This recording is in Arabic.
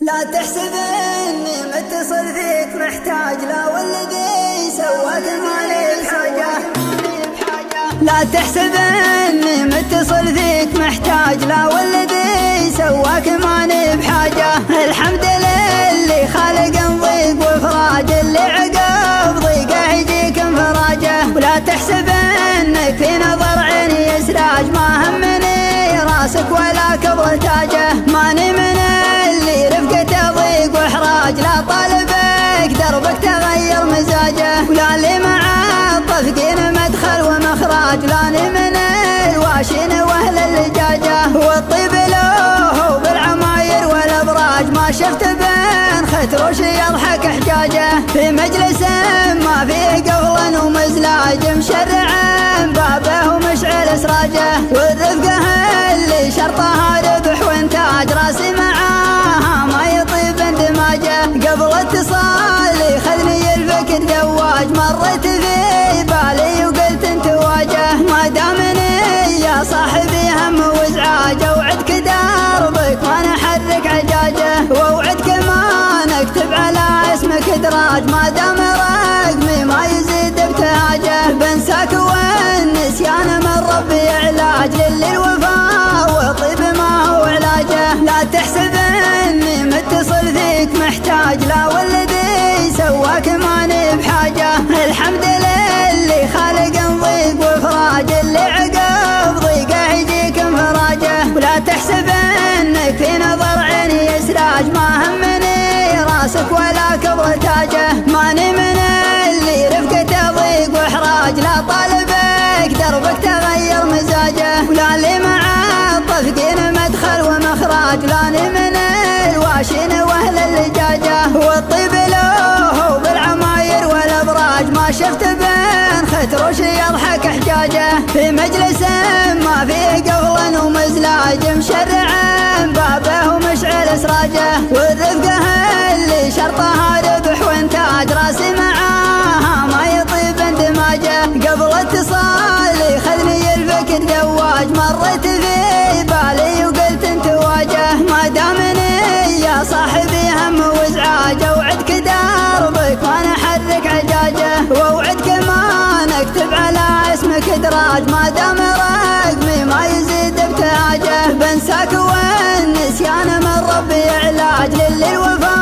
لا تحسب اني متصل فيك محتاج، لا والذي سواك مالي بحاجة. لا تحسب اني متصل فيك محتاج، لا والذي سواك ماني بحاجة. الحمد لله خالق ضيق وفراج، اللي عقب ضيقه يجيك انفراجه. ولا تحسب انك في نظر عيني اسراج، ما همني راسك ولا كبر تاجه. ماني من اللي رفقته ضيق واحراج، لا طالبك دربك تغير مزاجه. ولا اللي مع الطفقين مدخل ومخراج، لاني من الواشين واهل اللجاجه. والطيب له بالعماير والابراج، ما شفت بين ختروش يضحك حجاجه. في مجلس ما فيه قفل ومزلاج، مشرع بابه ومشعل اسراجه. والرفقه اللي شرطها ربح وانتاج، راسي معاها ما يطيب اندماجه. قبل اتصالي خذني الفكر زواج، مريت في بالي وقلت انت واجه. ما دامني يا صاحبي هم وازعاج، اوعدك دربك ما نحرك عجاجه. واوعدك ما نكتب على اسمك ادراج، ما دام رقمي ما يزيد ابتهاجه. بنساك والنسيان من ربي علاج، للوفاء وطيب ما هو علاجه. لا تحسب اني متصل فيك محتاج، لا والذي سواك ماني بحاجة. الحمد لله خالق ضيق وفراج، اللي عقب ضيقه يجيك انفراجه. ولا تحسب انك في نظر عيني اسراج، ما همني راسك ولا كبر تاجه. ماني من اللي رفقته ضيق واحراج، لا طالبك دربك تغير مزاجه. ولا اللي مع الطفقين مدخل ومخراج، لاني من الواشين واهل اللجاجه. والطيب له بالعماير والابراج، ما شفت بين ختروش يضحك حجاجه. في مجلس ما فيه قفل ومزلاج، مشرع بابه ومشعل اسراجه. والرفقه اللي شرطها ربح وانتاج، راسي معاها ما يطيب اندماجه. قبل اتصالي خذني الفكر زواج، مريت في بالي وقلت انت واجه. ما دامني يا صاحبي هم وازعاج، اوعدك دربك ما نحرك عجاجه. واوعدك ما نكتب على اسمك ادراج، ما دام رقمي ما يزيد ابتهاجه. بنساك والنسيان من ربي علاج، للوفاء